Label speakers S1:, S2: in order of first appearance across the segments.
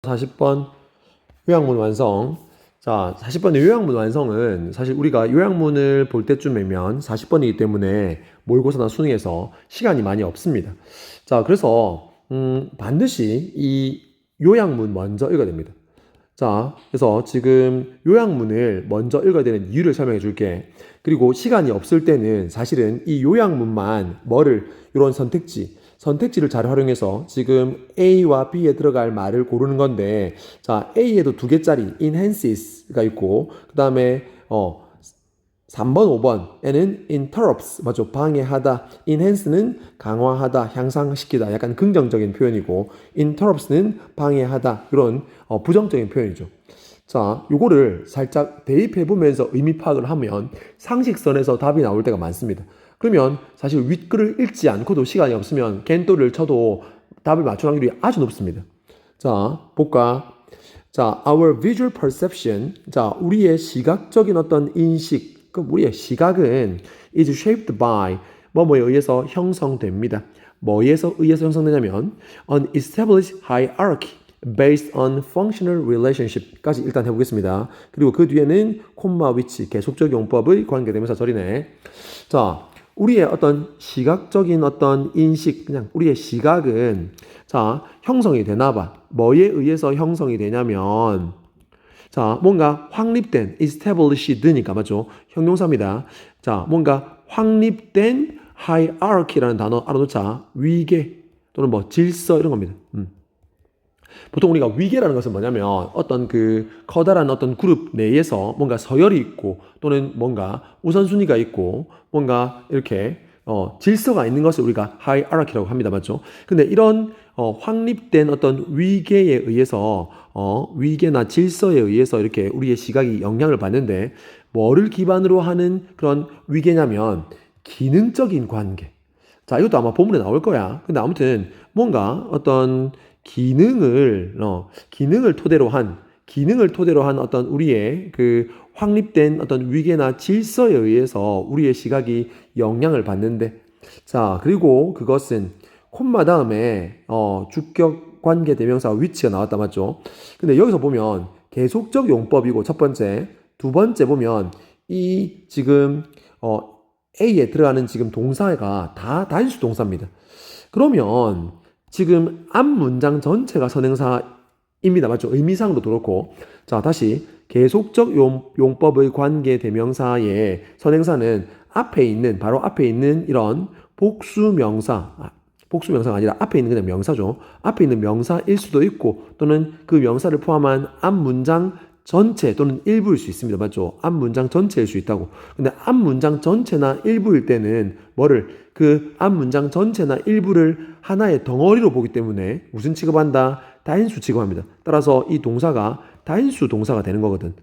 S1: 40번 요약문 완성. 자, 40번의 요약문 완성은 사실 우리가 요약문을 볼 때쯤이면 40번이기 때문에 모의고사나 수능에서 시간이 많이 없습니다. 자, 그래서 반드시 이 요약문 먼저 읽어야 됩니다. 자, 그래서 지금 요약문을 먼저 읽어야 되는 이유를 설명해 줄게. 그리고 시간이 없을 때는 사실은 이 요약문만 이런 선택지를 잘 활용해서 지금 A와 B에 들어갈 말을 고르는 건데, 자, A에도 두 개짜리 enhances가 있고, 그 다음에 3번, 5번에는 interrupts, 맞죠? 방해하다. enhance는 강화하다, 향상시키다. 약간 긍정적인 표현이고, interrupts는 방해하다. 그런 부정적인 표현이죠. 자, 요거를 살짝 대입해보면서 의미 파악을 하면 상식선에서 답이 나올 때가 많습니다. 그러면 사실 윗글을 읽지 않고도 시간이 없으면 겐또를 쳐도 답을 맞출 확률이 아주 높습니다. 자, 볼까? 자, our visual perception. 자, 우리의 시각적인 어떤 인식. 그럼 우리의 시각은 is shaped by 뭐뭐에 의해서 형성됩니다. 뭐에서 의해서 형성되냐면 an established hierarchy based on functional relationship까지 일단 해보겠습니다. 그리고 그 뒤에는 콤마 위치, 계속적 용법의 관계대명사 절이네. 자, 우리의 어떤 시각적인 어떤 인식, 그냥 우리의 시각은 자, 형성이 되나 봐. 뭐에 의해서 형성이 되냐면 자, 뭔가 확립된 established니까 맞죠? 형용사입니다. 자, 뭔가 확립된 hierarchy라는 단어 알아놓자. 위계 또는 뭐 질서 이런 겁니다. 보통 우리가 위계라는 것은 뭐냐면 어떤 그 커다란 어떤 그룹 내에서 뭔가 서열이 있고 또는 뭔가 우선순위가 있고 뭔가 이렇게 질서가 있는 것을 우리가 하이아라키라고 합니다. 맞죠? 근데 이런 확립된 어떤 위계에 의해서 위계나 질서에 의해서 이렇게 우리의 시각이 영향을 받는데 뭐를 기반으로 하는 그런 위계냐면 기능적인 관계. 자, 이것도 아마 본문에 나올 거야. 근데 아무튼 뭔가 어떤 기능을 토대로 한 어떤 우리의 그 확립된 어떤 위계나 질서에 의해서 우리의 시각이 영향을 받는데, 자, 그리고 그것은 콤마 다음에 주격 관계 대명사 위치가 나왔다 맞죠? 근데 여기서 보면 계속적 용법이고 첫 번째, 두 번째 보면 이 지금 A에 들어가는 지금 동사가 다 단수 동사입니다. 그러면 지금 앞 문장 전체가 선행사입니다. 맞죠? 의미상으로도 그렇고. 자, 다시 계속적 용법의 관계 대명사의 선행사는 바로 앞에 있는 이런 복수명사가 아니라 앞에 있는 그냥 명사죠. 앞에 있는 명사일 수도 있고 또는 그 명사를 포함한 앞 문장 전체 또는 일부일 수 있습니다. 맞죠? 앞 문장 전체일 수 있다고. 근데 앞 문장 전체나 일부일 때는 그 앞 문장 전체나 일부를 하나의 덩어리로 보기 때문에 무슨 취급한다? 다인수 취급합니다. 따라서 이 동사가 다인수 동사가 되는 거거든.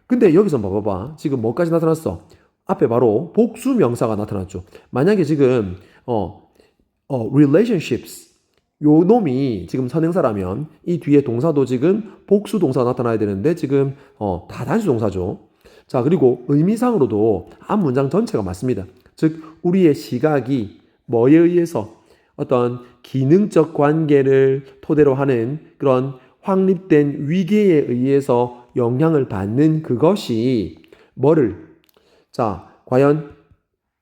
S1: 근데 여기서 봐봐. 지금 뭐까지 나타났어? 앞에 바로 복수 명사가 나타났죠. 만약에 지금 relationships 요 놈이 지금 선행사라면 이 뒤에 동사도 지금 복수 동사가 나타나야 되는데 지금 다 단수 동사죠. 자, 그리고 의미상으로도 앞 문장 전체가 맞습니다. 즉 우리의 시각이 뭐에 의해서 어떤 기능적 관계를 토대로 하는 그런 확립된 위계에 의해서 영향을 받는 그것이 과연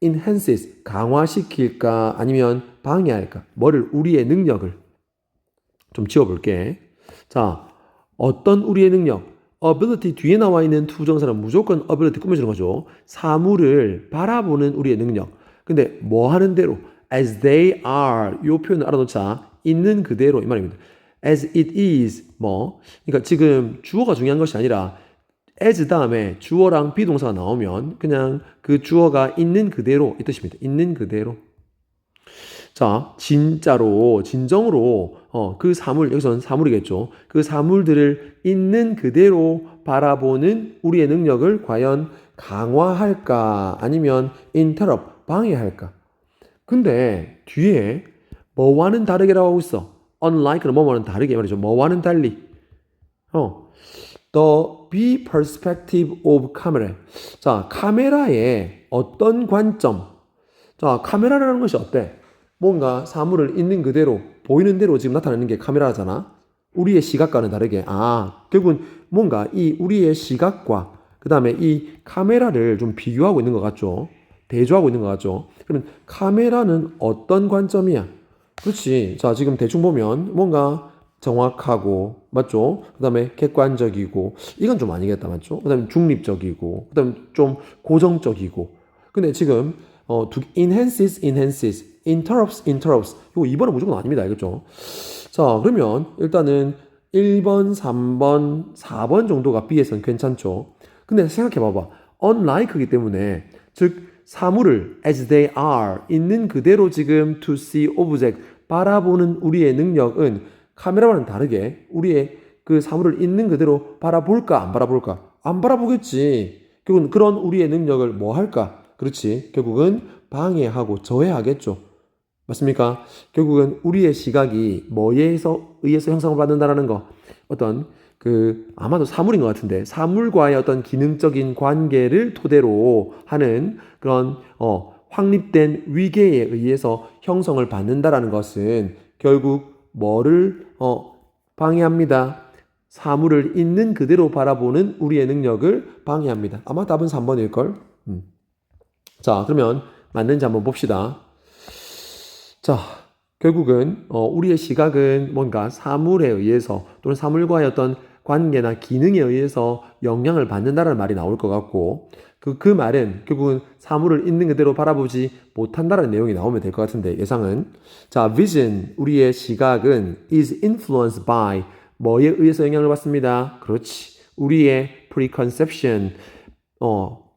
S1: enhances, 강화시킬까 아니면 방해할까? 우리의 능력을 좀 지워볼게. 자, 어떤 우리의 능력? ability 뒤에 나와 있는 투정사는 무조건 ability 꾸며주는 거죠. 사물을 바라보는 우리의 능력. 근데 뭐 하는 대로? as they are 이 표현을 알아놓자. 있는 그대로 이 말입니다. as it is 그러니까 지금 주어가 중요한 것이 아니라 as 다음에 주어랑 비동사가 나오면 그냥 그 주어가 있는 그대로 이 뜻입니다. 있는 그대로. 자, 진정으로 그 사물, 여기서는 사물이겠죠. 그 사물들을 있는 그대로 바라보는 우리의 능력을 과연 강화할까 아니면 interrupt, 방해할까? 근데 뒤에 뭐와는 다르게라고 하고 있어. unlike는 뭐와는 다르게 말이죠. 뭐와는 달리. The B perspective of camera. 자, 카메라의 어떤 관점. 자, 카메라라는 것이 어때? 뭔가 사물을 있는 그대로, 보이는 대로 지금 나타내는 게 카메라잖아. 우리의 시각과는 다르게, 결국은 뭔가 이 우리의 시각과 그 다음에 이 카메라를 좀 비교하고 있는 것 같죠? 대조하고 있는 것 같죠? 그러면 카메라는 어떤 관점이야? 그렇지. 자, 지금 대충 보면 뭔가 정확하고, 맞죠? 그 다음에 객관적이고, 이건 좀 아니겠다, 맞죠? 그 다음에 중립적이고, 그 다음에 좀 고정적이고. 근데 지금, enhances, interrupts. 이거 2번은 무조건 아닙니다, 알겠죠? 자, 그러면 일단은 1번, 3번, 4번 정도가 B에서는 괜찮죠? 근데 생각해 봐봐. unlike이기 때문에, 즉, 사물을 as they are 있는 그대로 지금 to see object 바라보는 우리의 능력은 카메라와는 다르게 우리의 그 사물을 있는 그대로 바라볼까 안 바라볼까? 안 바라보겠지. 결국은 그런 우리의 능력을 뭐 할까? 그렇지. 결국은 방해하고 저해하겠죠. 맞습니까? 결국은 우리의 시각이 뭐에 의해서 형성을 받는다라는 거. 어떤 아마도 사물인 것 같은데 사물과의 어떤 기능적인 관계를 토대로 하는 그런 확립된 위계에 의해서 형성을 받는다라는 것은 결국 뭐를 방해합니다. 사물을 있는 그대로 바라보는 우리의 능력을 방해합니다. 아마 답은 3번일걸? 자, 그러면 맞는지 한번 봅시다. 자, 결국은 우리의 시각은 뭔가 사물에 의해서 또는 사물과의 어떤 관계나 기능에 의해서 영향을 받는다는 말이 나올 것 같고 그 말은 결국은 사물을 있는 그대로 바라보지 못한다는 내용이 나오면 될 것 같은데 예상은 자, vision, 우리의 시각은 is influenced by 뭐에 의해서 영향을 받습니다. 그렇지. 우리의 preconception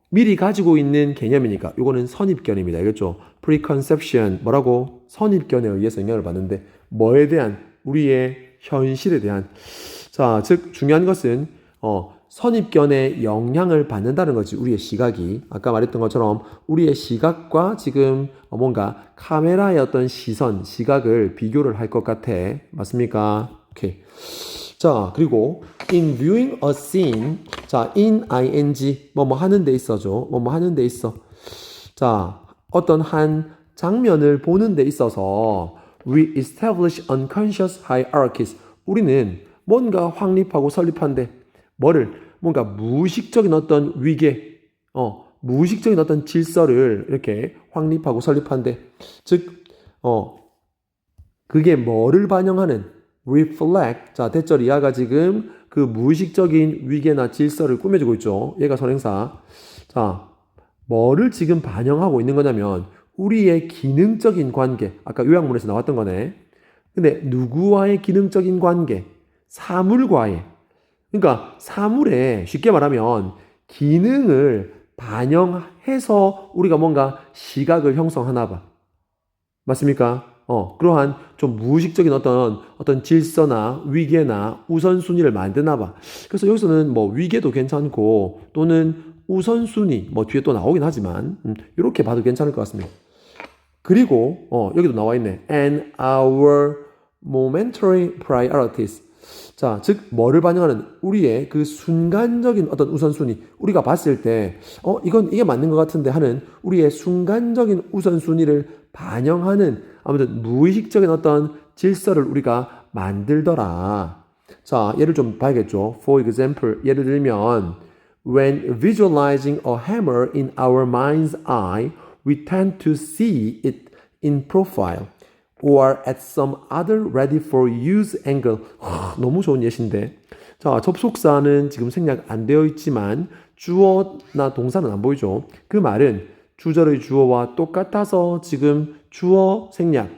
S1: 미리 가지고 있는 개념이니까 이거는 선입견입니다. 알겠죠? preconception 뭐라고? 선입견에 의해서 영향을 받는데 뭐에 대한? 우리의 현실에 대한. 자, 즉 중요한 것은 선입견에 영향을 받는다는 거지. 우리의 시각이. 아까 말했던 것처럼 우리의 시각과 지금 뭔가 카메라의 어떤 시각을 비교를 할 것 같아. 맞습니까? 오케이. 자, 그리고 in viewing a scene, 자, in ing 뭐뭐 하는 데 있어죠. 뭐뭐 하는 데 있어. 자, 어떤 한 장면을 보는 데 있어서 we establish unconscious hierarchies. 우리는 뭔가 확립하고 설립한데 뭔가 무의식적인 어떤 위계, 무의식적인 어떤 질서를 이렇게 확립하고 설립한데 즉, 그게 뭐를 반영하는 reflect. 자, 대절 이하가 지금 그 무의식적인 위계나 질서를 꾸며주고 있죠. 얘가 선행사. 자, 뭐를 지금 반영하고 있는 거냐면 우리의 기능적인 관계. 아까 요약문에서 나왔던 거네. 근데 누구와의 기능적인 관계? 사물과의. 그러니까 사물에 쉽게 말하면 기능을 반영해서 우리가 뭔가 시각을 형성하나 봐. 맞습니까? 그러한 좀 무의식적인 어떤 질서나 위계나 우선순위를 만드나 봐. 그래서 여기서는 뭐 위계도 괜찮고 또는 우선순위 뭐 뒤에 또 나오긴 하지만 이렇게 봐도 괜찮을 것 같습니다. 그리고 여기도 나와 있네. And our momentary priorities. 자, 즉 뭐를 반영하는 우리의 그 순간적인 어떤 우선순위. 우리가 봤을 때 이게 맞는 것 같은데 하는 우리의 순간적인 우선순위를 반영하는 아무튼 무의식적인 어떤 질서를 우리가 만들더라. 자, 예를 좀 봐야겠죠. For example, 예를 들면 when visualizing a hammer in our mind's eye, we tend to see it in profile or at some other ready for use angle. 너무 좋은 예시인데. 자, 접속사는 지금 생략 안 되어 있지만 주어나 동사는 안 보이죠. 그 말은 주절의 주어와 똑같아서 지금 주어 생략,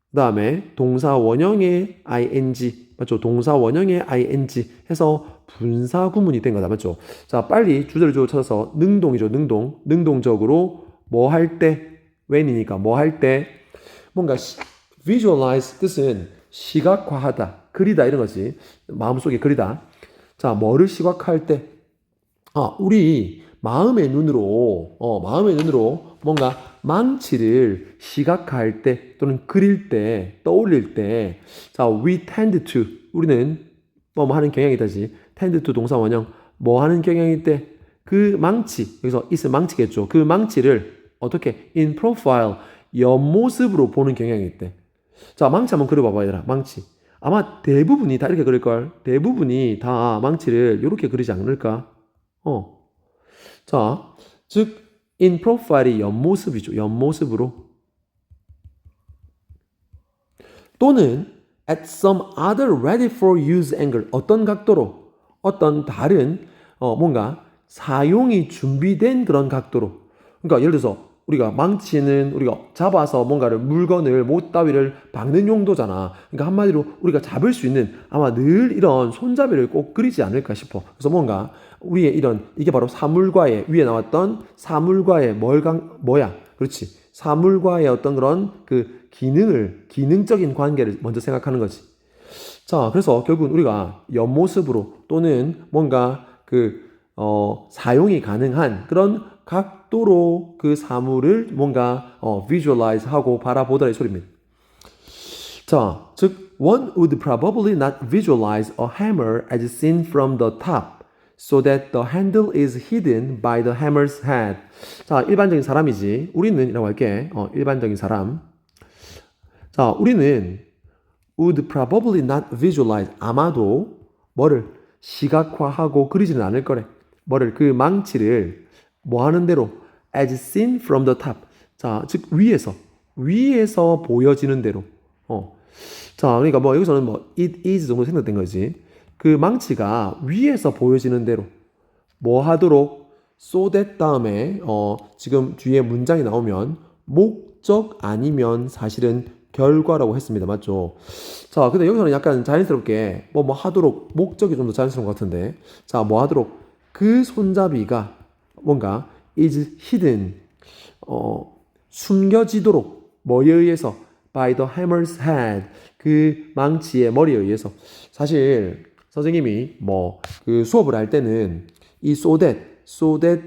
S1: 그 다음에 동사 원형의 ing, 맞죠? 동사 원형의 ing 해서 분사 구문이 된 거다, 맞죠? 자, 빨리 주절의 주어 찾아서 능동이죠, 능동적으로 뭐 할 때, when이니까 뭐 할 때, 뭔가 visualize 뜻은 시각화하다, 그리다 이런 거지. 마음속에 그리다. 자, 뭐를 시각화할 때? 우리 마음의 눈으로 뭔가 망치를 시각화할 때 또는 그릴 때, 떠올릴 때, 자, we tend to, 우리는 뭐 하는 경향이 다지. tend to 동사 원형, 뭐 하는 경향일 때, 그 망치, 여기서 is 망치겠죠. 그 망치를 어떻게? in profile, 옆모습으로 보는 경향일 때. 자, 망치 한번 그려봐봐, 얘들아. 망치. 아마 대부분이 다 이렇게 그릴걸. 대부분이 다 망치를 이렇게 그리지 않을까? 자, 즉 in profile이 옆모습이죠. 옆모습으로. 또는 at some other ready for use angle. 어떤 각도로, 어떤 다른 뭔가 사용이 준비된 그런 각도로. 그러니까 예를 들어서 우리가 망치는 우리가 잡아서 뭔가를 물건을 못 따위를 박는 용도잖아. 그러니까 한마디로 우리가 잡을 수 있는 아마 늘 이런 손잡이를 꼭 그리지 않을까 싶어. 그래서 뭔가 우리의 이런 이게 바로 사물과의 위에 나왔던 사물과의 뭐야? 그렇지. 사물과의 어떤 그런 그 기능적인 관계를 먼저 생각하는 거지. 자, 그래서 결국은 우리가 옆모습으로 또는 뭔가 사용이 가능한 그런 각도로 그 사물을 뭔가 visualize 하고 바라보더라 이 소리입니다. 자, 즉 one would probably not visualize a hammer as seen from the top, so that the handle is hidden by the hammer's head. 자, 일반적인 사람이지. 우리는 이라고 할게. 일반적인 사람. 자, 우리는 would probably not visualize. 아마도 뭐를 시각화하고 그리지는 않을 거래. 뭐를 그 망치를 뭐 하는 대로 as seen from the top. 자, 즉 위에서 보여지는 대로. 자, 그러니까 뭐 여기서는 뭐 it is 정도 생각된 거지. 그 망치가 위에서 보여지는 대로 뭐 하도록 so that 다음에 지금 뒤에 문장이 나오면 목적 아니면 사실은 결과라고 했습니다. 맞죠? 자, 근데 여기서는 약간 자연스럽게 뭐 하도록 목적이 좀 더 자연스러운 것 같은데 자, 뭐 하도록 그 손잡이가 뭔가 is hidden 숨겨지도록 뭐에 의해서 by the hammer's head 그 망치의 머리에 의해서 사실 선생님이 뭐 그 수업을 할 때는 이 so that이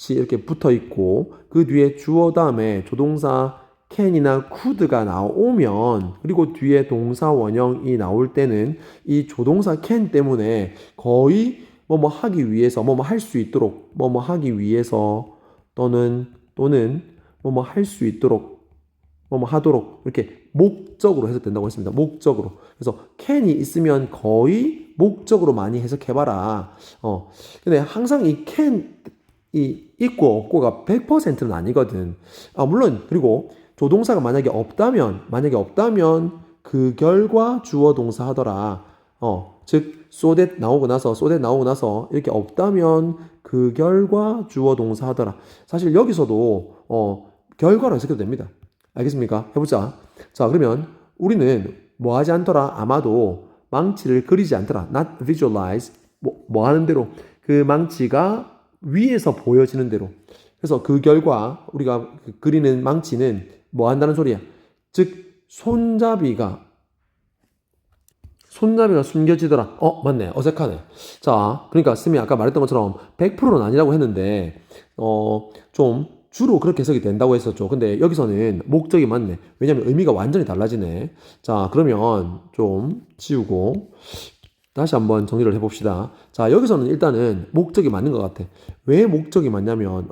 S1: 이렇게 붙어 있고 그 뒤에 주어 다음에 조동사 can이나 could가 나오면 그리고 뒤에 동사 원형이 나올 때는 이 조동사 can 때문에 거의 뭐뭐 하기 위해서 뭐뭐 할 수 있도록 뭐뭐 하기 위해서 또는 뭐뭐 할 수 있도록 뭐뭐 하도록 이렇게 목적으로 해석된다고 했습니다. 목적으로. 그래서 can이 있으면 거의 목적으로 많이 해석해봐라. 근데 항상 이 can 이 있고 없고가 100%는 아니거든. 물론 그리고 조동사가 만약에 없다면 그 결과 주어 동사 하더라. 즉 so that 나오고 나서 이렇게 없다면 그 결과 주어 동사 하더라. 사실 여기서도 결과로 해석해도 됩니다. 알겠습니까? 해보자. 자, 그러면 우리는 뭐 하지 않더라? 아마도 망치를 그리지 않더라. not visualize. 뭐 하는 대로 그 망치가 위에서 보여지는 대로. 그래서 그 결과 우리가 그리는 망치는 뭐 한다는 소리야? 즉 손잡이가 숨겨지더라. 맞네. 어색하네. 자, 그러니까 쌤이 아까 말했던 것처럼 100%는 아니라고 했는데 좀 주로 그렇게 해석이 된다고 했었죠. 근데 여기서는 목적이 맞네. 왜냐면 의미가 완전히 달라지네. 자, 그러면 좀 지우고 다시 한번 정리를 해봅시다. 자, 여기서는 일단은 목적이 맞는 것 같아. 왜 목적이 맞냐면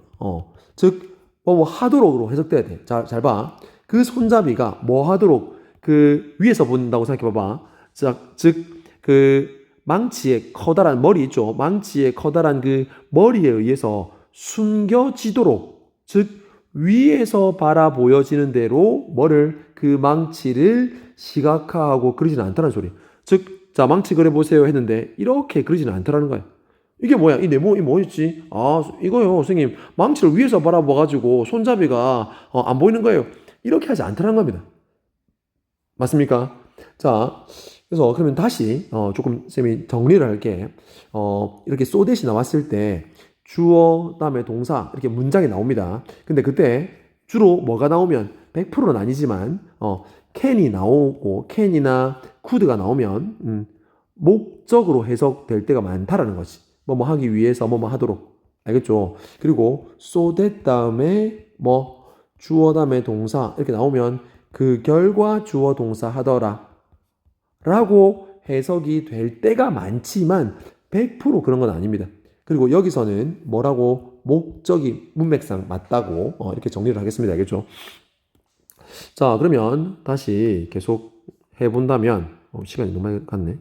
S1: 즉 뭐 하도록으로 해석돼야 돼. 자, 잘 봐. 그 손잡이가 뭐 하도록 그 위에서 본다고 생각해 봐봐. 즉 그 망치의 커다란 머리 있죠. 망치의 커다란 그 머리에 의해서 숨겨지도록 즉 위에서 바라 보여지는 대로 그 망치를 시각화하고 그리지는 않다는 소리. 즉, 자, 망치 그려보세요 했는데 이렇게 그리지는 않다라는 거야. 이게 뭐야? 이 네모, 이 뭐였지? 이거요, 선생님. 망치를 위에서 바라봐가지고 손잡이가 안 보이는 거예요. 이렇게 하지 않다는 겁니다. 맞습니까? 자, 그래서 그러면 다시 조금 쌤이 정리를 할게. 이렇게 so that이 나왔을 때 주어 다음에 동사 이렇게 문장이 나옵니다. 근데 그때 주로 뭐가 나오면 100%는 아니지만 can이 나오고 can이나 could가 나오면 목적으로 해석될 때가 많다라는 거지. 뭐뭐 하기 위해서 뭐뭐 하도록. 알겠죠? 그리고 so that 다음에 뭐 주어 다음에 동사 이렇게 나오면 그 결과 주어 동사 하더라 라고 해석이 될 때가 많지만 100% 그런 건 아닙니다. 그리고 여기서는 뭐라고 목적이 문맥상 맞다고 이렇게 정리를 하겠습니다. 알겠죠? 자, 그러면 다시 계속 해본다면 시간이 너무 많이 갔네.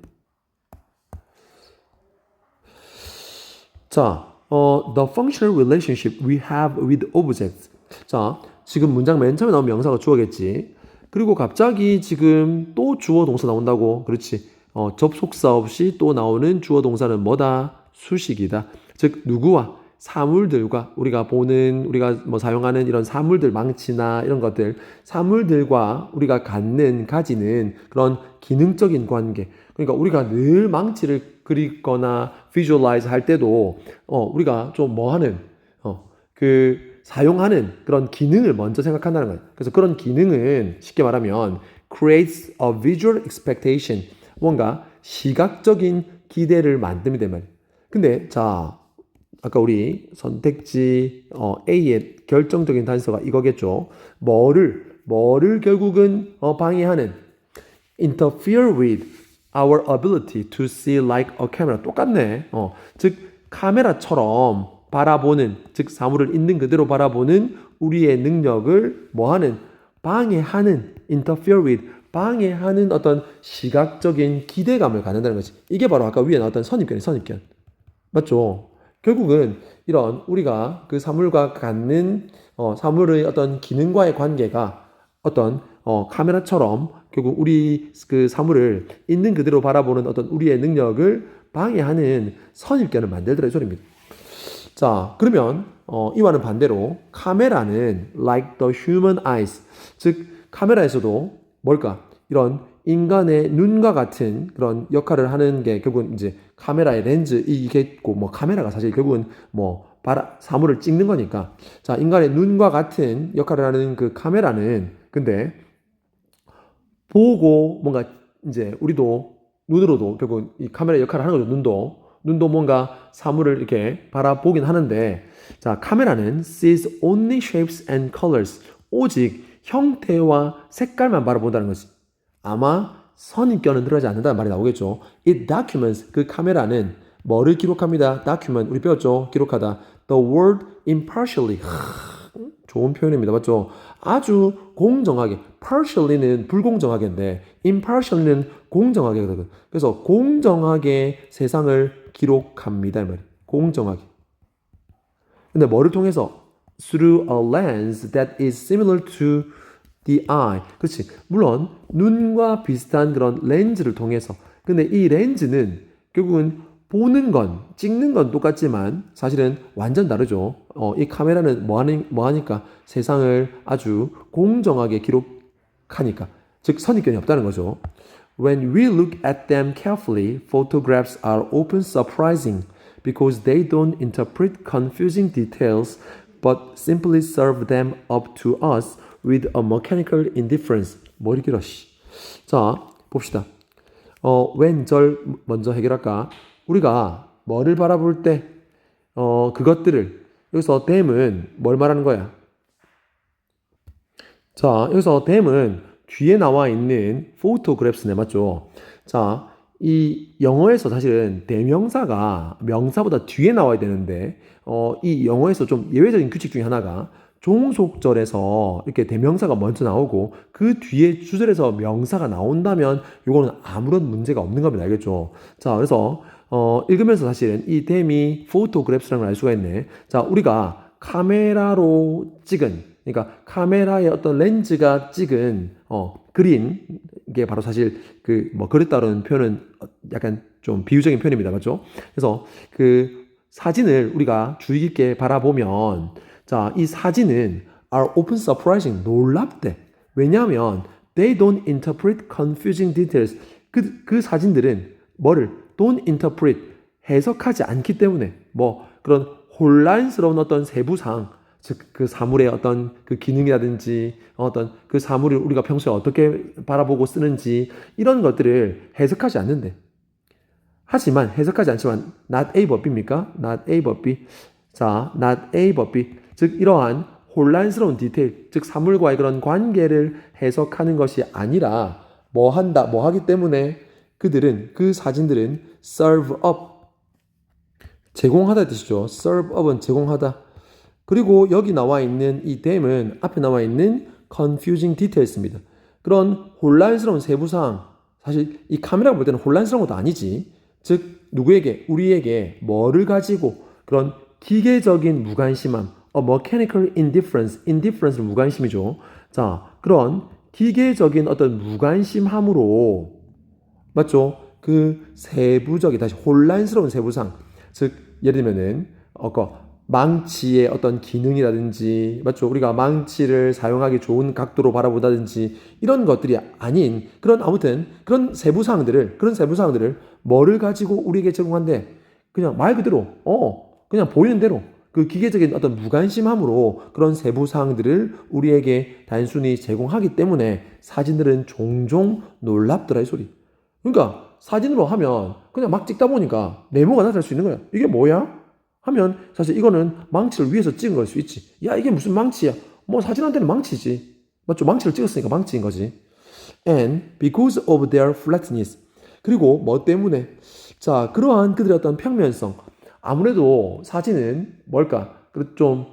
S1: 자, the functional relationship we have with objects. 자, 지금 문장 맨 처음에 나온 명사가 주어겠지. 그리고 갑자기 지금 또 주어 동사 나온다고. 그렇지. 접속사 없이 또 나오는 주어 동사는 뭐다? 수식이다. 즉 누구와 사물들과 우리가 보는 우리가 뭐 사용하는 이런 사물들 망치나 이런 것들 사물들과 우리가 가지는 그런 기능적인 관계. 그러니까 우리가 늘 망치를 그리거나 visualize 할 때도 우리가 좀 뭐 하는 그 사용하는 그런 기능을 먼저 생각한다는 거예요. 그래서 그런 기능은 쉽게 말하면 creates a visual expectation. 뭔가 시각적인 기대를 만듭니다. 말이에요. 근데 자, 아까 우리 선택지 A의 결정적인 단서가 이거겠죠. 뭐를 결국은 방해하는 interfere with our ability to see like a camera. 똑같네. 즉 카메라처럼 바라보는, 즉 사물을 있는 그대로 바라보는 우리의 능력을 뭐하는 방해하는 interfere with 방해하는 어떤 시각적인 기대감을 갖는다는 거지. 이게 바로 아까 위에 나왔던 선입견. 맞죠? 결국은 이런 우리가 그 사물과 갖는 사물의 어떤 기능과의 관계가 어떤 카메라처럼 결국 우리 그 사물을 있는 그대로 바라보는 어떤 우리의 능력을 방해하는 선입견을 만들더라 이 소리입니다. 자, 그러면 이와는 반대로 카메라는 like the human eyes, 즉 카메라에서도 뭘까? 이런 인간의 눈과 같은 그런 역할을 하는 게 결국은 이제 카메라의 렌즈 이겠고 뭐 카메라가 사실 결국은 뭐 사물을 찍는 거니까 자 인간의 눈과 같은 역할을 하는 그 카메라는 근데 보고 뭔가 이제 우리도 눈으로도 결국 이 카메라 역할을 하는 거죠. 눈도 뭔가 사물을 이렇게 바라보긴 하는데 자 카메라는 sees only shapes and colors 오직 형태와 색깔만 바라본다는 거지. 아마 선입견은 들어가지 않는다는 말이 나오겠죠. It documents 그 카메라는 뭐를 기록합니다. document 우리 배웠죠. 기록하다. The word impartially 좋은 표현입니다. 맞죠? 아주 공정하게 partially는 불공정하게인데 impartially는 공정하게거든. 그래서 공정하게 세상을 기록합니다. 이 말이에요. 공정하게. 근데 뭐를 통해서? Through a lens that is similar to the eye. 그렇지. 물론 눈과 비슷한 그런 렌즈를 통해서. 근데 이 렌즈는 결국은 보는 건, 찍는 건 똑같지만 사실은 완전 다르죠. 이 카메라는 뭐 하니까 세상을 아주 공정하게 기록하니까. 즉 선입견이 없다는 거죠. When we look at them carefully, photographs are often surprising because they don't interpret confusing details but simply serve them up to us with a mechanical indifference. 머리 길어. 자, 봅시다. 왼절 먼저 해결할까? 우리가 뭐를 바라볼 때 그것들을 여기서 them은 뭘 말하는 거야? 자, 여기서 them은 뒤에 나와 있는 photographs네 맞죠? 자, 이 영어에서 사실은 대명사가 명사보다 뒤에 나와야 되는데 이 영어에서 좀 예외적인 규칙 중에 하나가 종속절에서 이렇게 대명사가 먼저 나오고 그 뒤에 주절에서 명사가 나온다면 이거는 아무런 문제가 없는 겁니다. 알겠죠? 자, 그래서 읽으면서 사실은 이 댐이 photographs라는 걸 알 수가 있네. 자, 우리가 카메라로 찍은 그러니까 카메라의 어떤 렌즈가 찍은 그린 이게 바로 사실 그 뭐 그랬다는 표현은 약간 좀 비유적인 표현입니다. 맞죠? 그래서 그 사진을 우리가 주의 깊게 바라보면 자, 이 사진은 are often surprising 놀랍대. 왜냐하면 they don't interpret confusing details. 그 사진들은 뭐를 don't interpret 해석하지 않기 때문에 뭐 그런 혼란스러운 어떤 세부사항 즉 그 사물의 어떤 그 기능이라든지 어떤 그 사물을 우리가 평소에 어떻게 바라보고 쓰는지 이런 것들을 해석하지 않는데 하지만 해석하지 않지만 not A but B입니까? not A but B 자 not A but B 즉 이러한 혼란스러운 디테일 즉 사물과의 그런 관계를 해석하는 것이 아니라 뭐 하기 때문에 그들은 그 사진들은 serve up 제공하다 뜻이죠. serve up은 제공하다. 그리고 여기 나와 있는 이 them은 앞에 나와 있는 confusing details입니다. 그런 혼란스러운 세부사항 사실 이 카메라가 볼 때는 혼란스러운 것도 아니지. 즉 누구에게 우리에게 뭐를 가지고 그런 기계적인 무관심함, mechanical indifference, indifference는 무관심이죠. 자, 그런 기계적인 어떤 무관심함으로 맞죠? 그 세부적인 다시 혼란스러운 세부상, 즉 예를 들면은 망치의 어떤 기능이라든지 맞죠? 우리가 망치를 사용하기 좋은 각도로 바라보다든지 이런 것들이 아닌 그런 아무튼 그런 세부사항들을 뭐를 가지고 우리에게 제공한대? 그냥 말 그대로 그냥 보이는 대로 그 기계적인 어떤 무관심함으로 그런 세부 사항들을 우리에게 단순히 제공하기 때문에 사진들은 종종 놀랍더라 이 소리. 그러니까 사진으로 하면 그냥 막 찍다 보니까 네모가 나타날 수 있는 거야. 이게 뭐야? 하면 사실 이거는 망치를 위해서 찍은 걸 수 있지. 야, 이게 무슨 망치야? 뭐 사진한테는 망치지. 맞죠? 망치를 찍었으니까 망치인 거지. And because of their flatness. 그리고 뭐 때문에? 자, 그러한 그들의 어떤 평면성. 아무래도 사진은 뭘까? 좀,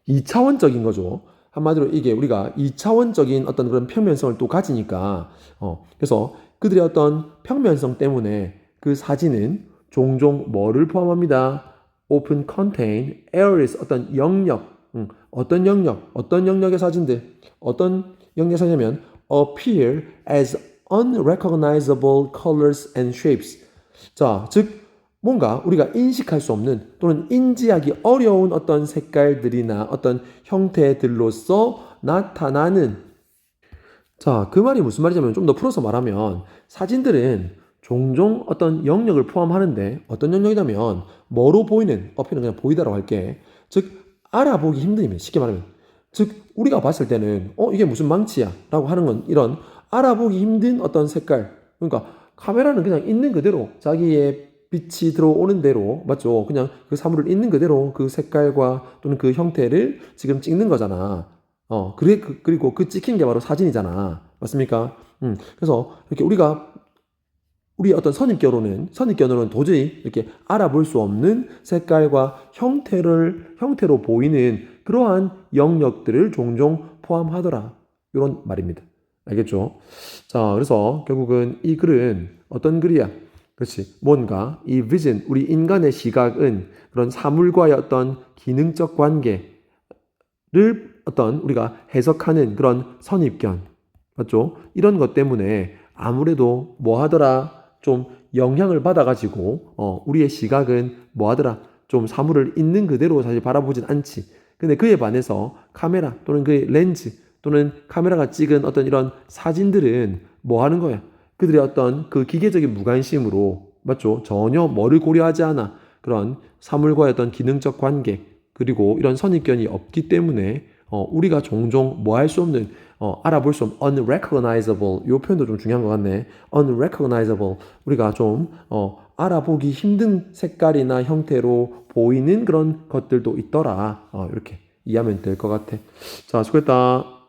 S1: 2차원적인 거죠. 한마디로 이게 우리가 2차원적인 어떤 그런 평면성을 또 가지니까, 그래서 그들의 어떤 평면성 때문에 그 사진은 종종 뭐를 포함합니다. Often contain areas, 어떤 영역, 어떤 영역의 사진들, 어떤 영역의 사진이냐면 appear as unrecognizable colors and shapes. 자, 즉 뭔가 우리가 인식할 수 없는 또는 인지하기 어려운 어떤 색깔들이나 어떤 형태들로서 나타나는 자, 그 말이 무슨 말이냐면 좀 더 풀어서 말하면 사진들은 종종 어떤 영역을 포함하는데 어떤 영역이냐면 뭐로 보이는 어필은 그냥 보이다라고 할게. 즉 알아보기 힘든 이면 쉽게 말하면 즉 우리가 봤을 때는 이게 무슨 망치야 라고 하는 건 이런 알아보기 힘든 어떤 색깔 그러니까 카메라는 그냥 있는 그대로 자기의 빛이 들어오는 대로 맞죠? 그냥 그 사물을 있는 그대로 그 색깔과 또는 그 형태를 지금 찍는 거잖아. 그리고 그 찍힌 게 바로 사진이잖아. 맞습니까? 그래서 이렇게 우리 어떤 선입견으로는 도저히 이렇게 알아볼 수 없는 색깔과 형태로 보이는 그러한 영역들을 종종 포함하더라. 이런 말입니다. 알겠죠? 자, 그래서 결국은 이 글은 어떤 글이야? 그렇지. 뭔가 이 vision, 우리 인간의 시각은 그런 사물과의 어떤 기능적 관계를 어떤 우리가 해석하는 그런 선입견. 맞죠? 이런 것 때문에 아무래도 뭐 하더라? 좀 영향을 받아가지고, 우리의 시각은 뭐 하더라? 좀 사물을 있는 그대로 사실 바라보진 않지. 근데 그에 반해서 카메라 또는 그의 렌즈 또는 카메라가 찍은 어떤 이런 사진들은 뭐 하는 거야? 그들의 어떤 그 기계적인 무관심으로, 맞죠? 전혀 뭐를 고려하지 않아. 그런 사물과의 어떤 기능적 관계, 그리고 이런 선입견이 없기 때문에, 우리가 종종 뭐 할 수 없는, 알아볼 수 없는 unrecognizable, 이 표현도 좀 중요한 것 같네. unrecognizable. 우리가 좀, 알아보기 힘든 색깔이나 형태로 보이는 그런 것들도 있더라. 이렇게 이해하면 될 것 같아. 자, 수고했다.